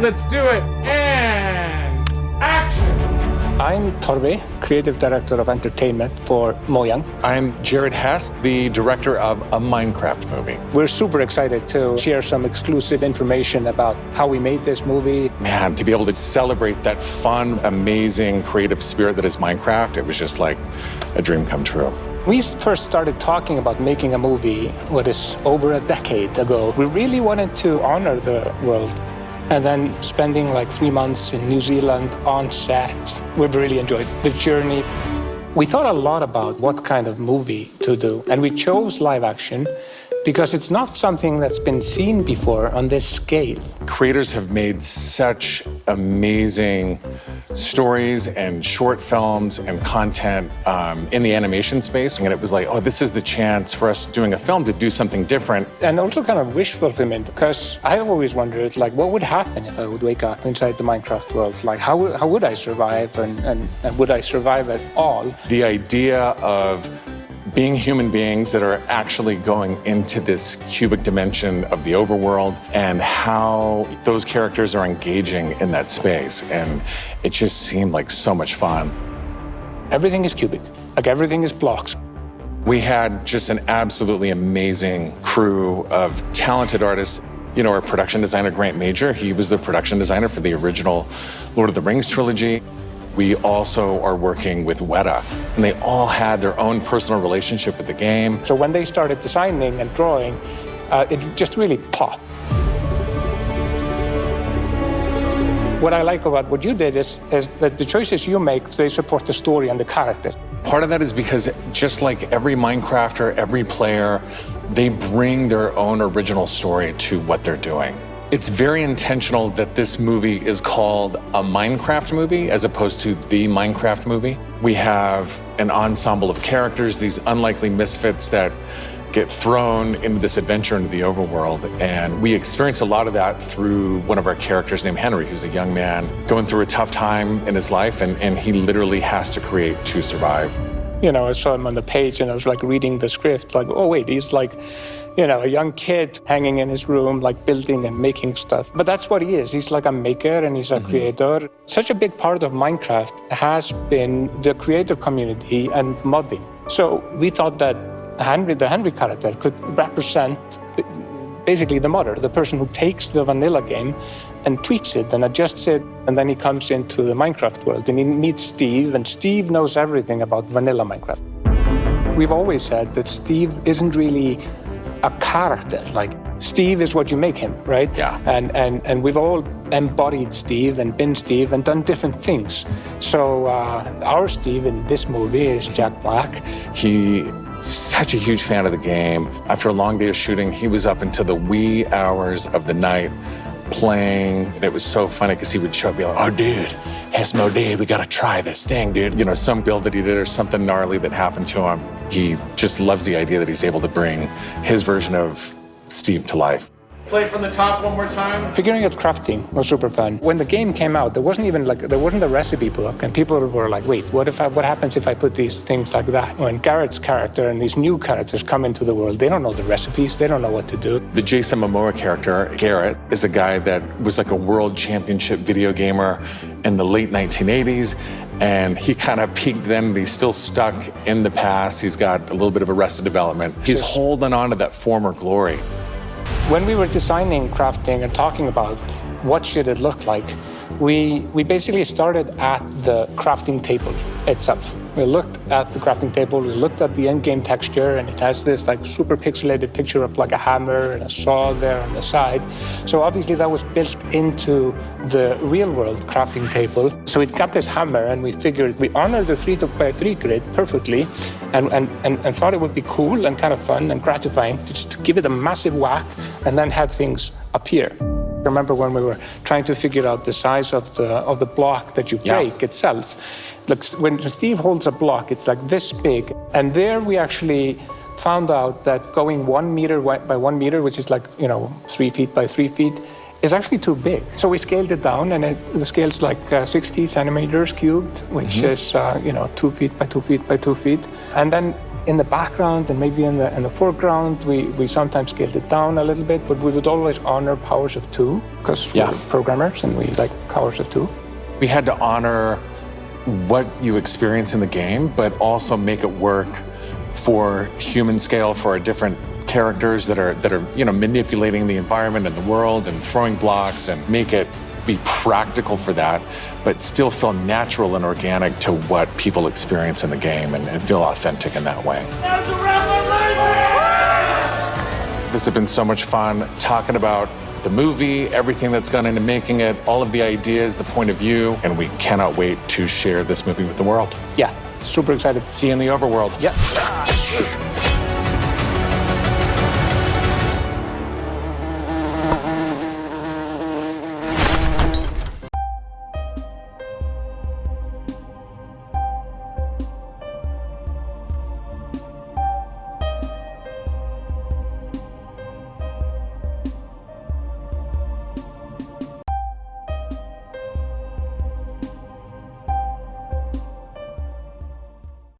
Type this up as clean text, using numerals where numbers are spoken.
Let's do it. And action. I'm Torve, creative director of entertainment for Mojang. I'm Jared Hess, the director of a Minecraft movie. We're super excited to share some exclusive information about how we made this movie. Man, to be able to celebrate that fun, amazing, creative spirit that is Minecraft, it was just like a dream come true. We first started talking about making a movie, what is over a decade ago. We really wanted to honor the world. And then spending like 3 months in New Zealand on set, we've really enjoyed the journey. We thought a lot about what kind of movie to do, and we chose live action because it's not something that's been seen before on this scale. Creators have made such amazing stories and short films and content in the animation space. And it was like, oh, this is the chance for us doing a film to do something different. And also kind of wish fulfillment, because I always wondered, like, what would happen if I would wake up inside the Minecraft world? Like, how would I survive, and would I survive at all? The idea of being human beings that are actually going into this cubic dimension of the overworld and how those characters are engaging in that space. And it just seemed like so much fun. Everything is cubic, like everything is blocks. We had just an absolutely amazing crew of talented artists. You know, our production designer, Grant Major, he was the production designer for the original Lord of the Rings trilogy. We also are working with Weta, and they all had their own personal relationship with the game. So when they started designing and drawing, it just really popped. What I like about what you did is that the choices you make, they support the story and the character. Part of that is because just like every Minecrafter, every player, they bring their own original story to what they're doing. It's very intentional that this movie is called a Minecraft movie as opposed to the Minecraft movie. We have an ensemble of characters, these unlikely misfits that get thrown into this adventure into the overworld. And we experience a lot of that through one of our characters named Henry, who's a young man going through a tough time in his life, and he literally has to create to survive. You know, I saw him on the page and I was like reading the script, like, oh wait, he's like, you know, a young kid hanging in his room, like building and making stuff. But that's what he is. He's like a maker and he's a creator. Such a big part of Minecraft has been the creator community and modding. So we thought that Henry, the Henry character, could represent basically the modder, the person who takes the vanilla game and tweaks it and adjusts it, and then he comes into the Minecraft world and he meets Steve, and Steve knows everything about vanilla Minecraft. We've always said that Steve isn't really a character. Like, Steve is what you make him, right? Yeah. And we've all embodied Steve and been Steve and done different things. So our Steve in this movie is Jack Black. He's such a huge fan of the game. After a long day of shooting, he was up until the wee hours of the night playing. And it was so funny because he would show up and be like, oh, dude, it's no day. We got to try this thing, dude. You know, some build that he did or something gnarly that happened to him. He just loves the idea that he's able to bring his version of Steve to life. Play it from the top one more time. Figuring out crafting was super fun. When the game came out, there wasn't a recipe book, and people were like, wait, what happens if I put these things like that? When Garrett's character and these new characters come into the world, they don't know the recipes, they don't know what to do. The Jason Momoa character, Garrett, is a guy that was like a world championship video gamer in the late 1980s. And he kind of peaked then, but he's still stuck in the past. He's got a little bit of arrested development. He's holding on to that former glory. When we were designing crafting and talking about what should it look like, we basically started at the crafting table itself. We looked at the crafting table, we looked at the end-game texture, and it has this like super pixelated picture of like a hammer and a saw there on the side. So obviously that was built into the real-world crafting table. So it got this hammer, and we figured we honored the 3x3 grid perfectly, and thought it would be cool and kind of fun and gratifying to just give it a massive whack and then have things appear. I remember when we were trying to figure out the size of the block that you break itself. Like when Steve holds a block, it's like this big. And there we actually found out that going 1 meter by 1 meter, which is like, 3 feet by 3 feet, is actually too big. So we scaled it down, and the scale's like 60 centimeters cubed, which is, 2 feet by 2 feet by 2 feet. And then in the background and maybe in the foreground, we sometimes scaled it down a little bit, but we would always honor powers of 2 because we're programmers and we like powers of 2. We had to honor what you experience in the game, but also make it work for human scale, for our different characters that are manipulating the environment and the world and throwing blocks, and make it be practical for that, but still feel natural and organic to what people experience in the game and feel authentic in that way. This has been so much fun talking about the movie, everything that's gone into making it, all of the ideas, the point of view, and we cannot wait to share this movie with the world. Yeah, super excited. See you in the Overworld. Yeah.